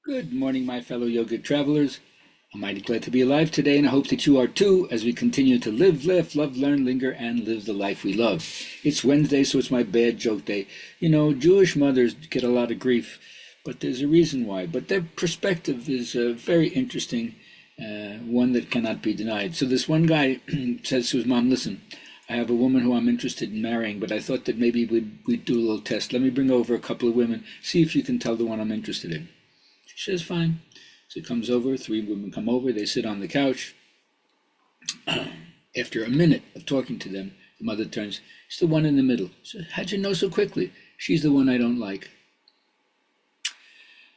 Good morning, my fellow yogic travelers. I'm mighty glad to be alive today, and I hope that you are too, as we continue to live, laugh, love, learn, linger, and live the life we love. It's Wednesday, so it's my bad joke day. You know, Jewish mothers get a lot of grief, but there's a reason why. But their perspective is very interesting, one that cannot be denied. So this one guy says to his mom, listen, I have a woman who I'm interested in marrying, but I thought that maybe we'd do a little test. Let me bring over a couple of women, see if you can tell the one I'm interested in. She says, fine. So it comes over, 3 women come over, they sit on the couch. After a minute of talking to them, the mother turns, it's the one in the middle. She says, how'd you know so quickly? She's the one I don't like.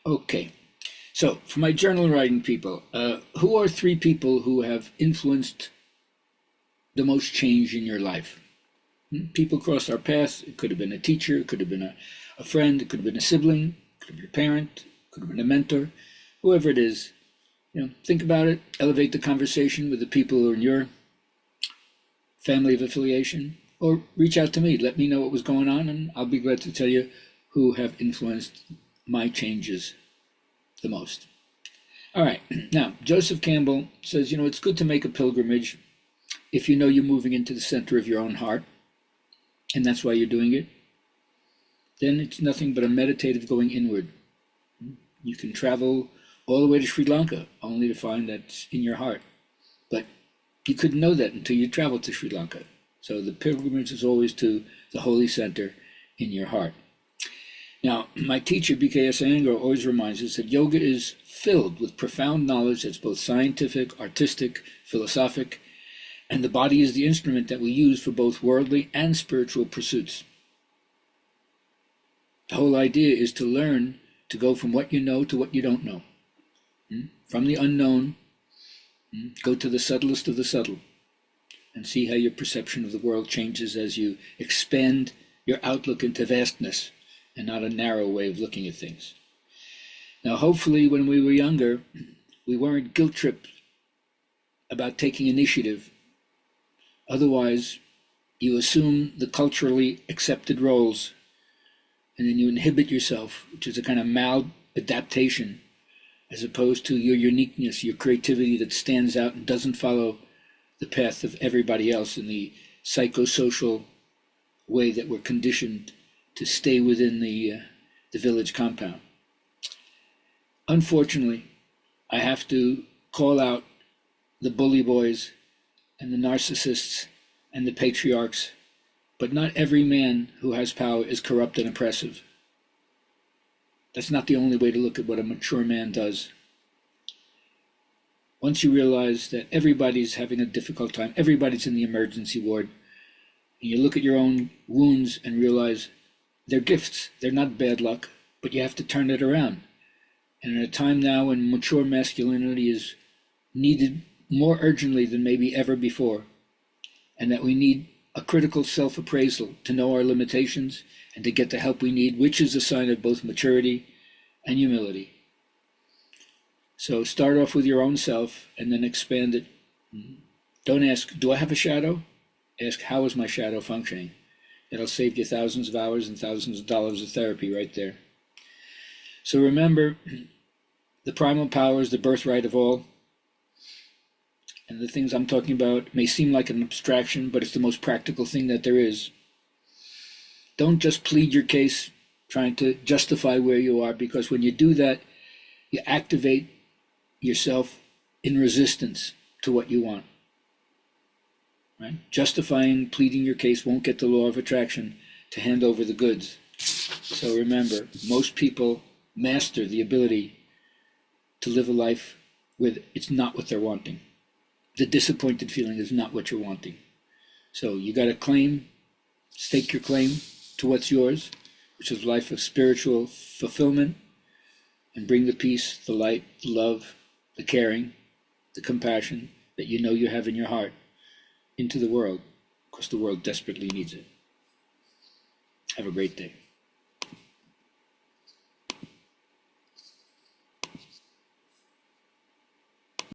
Okay, so for my journal writing people, who are 3 people who have influenced the most change in your life? People cross our paths. It could have been a teacher, it could have been a friend, it could have been a sibling, it could have been a parent, could have been a mentor, whoever it is. Think about it, elevate the conversation with the people who are in your family of affiliation, or reach out to me, let me know what was going on, and I'll be glad to tell you who have influenced my changes the most. All right, now, Joseph Campbell says, it's good to make a pilgrimage if you know you're moving into the center of your own heart, and that's why you're doing it. Then it's nothing but a meditative going inward. You can travel all the way to Sri Lanka only to find that's in your heart. But you couldn't know that until you traveled to Sri Lanka. So the pilgrimage is always to the holy center in your heart. Now, my teacher, B.K.S. Iyengar, always reminds us that yoga is filled with profound knowledge that's both scientific, artistic, philosophic, and the body is the instrument that we use for both worldly and spiritual pursuits. The whole idea is to learn to go from what you know to what you don't know. From the unknown, go to the subtlest of the subtle, and see how your perception of the world changes as you expand your outlook into vastness and not a narrow way of looking at things. Now, hopefully, when we were younger, we weren't guilt-tripped about taking initiative. Otherwise, you assume the culturally accepted roles, and then you inhibit yourself, which is a kind of maladaptation, as opposed to your uniqueness, your creativity that stands out and doesn't follow the path of everybody else in the psychosocial way that we're conditioned to stay within the village compound. Unfortunately, I have to call out the bully boys and the narcissists and the patriarchs, but not every man who has power is corrupt and oppressive. That's not the only way to look at what a mature man does. Once you realize that everybody's having a difficult time, everybody's in the emergency ward, and you look at your own wounds and realize they're gifts, they're not bad luck, but you have to turn it around. And in a time now when mature masculinity is needed more urgently than maybe ever before, and that we need a critical self-appraisal to know our limitations and to get the help we need, which is a sign of both maturity and humility. So start off with your own self and then expand it. Don't ask, do I have a shadow? Ask, how is my shadow functioning? It'll save you thousands of hours and thousands of dollars of therapy right there. So remember, the primal power is the birthright of all. And the things I'm talking about may seem like an abstraction, but it's the most practical thing that there is. Don't just plead your case trying to justify where you are, because when you do that, you activate yourself in resistance to what you want. Right? Justifying, pleading your case won't get the law of attraction to hand over the goods. So remember, most people master the ability to live a life with it's not what they're wanting. The disappointed feeling is not what you're wanting. So you got to stake your claim to what's yours, which is a life of spiritual fulfillment, and bring the peace, the light, the love, the caring, the compassion that you know you have in your heart into the world, because the world desperately needs it. Have a great day.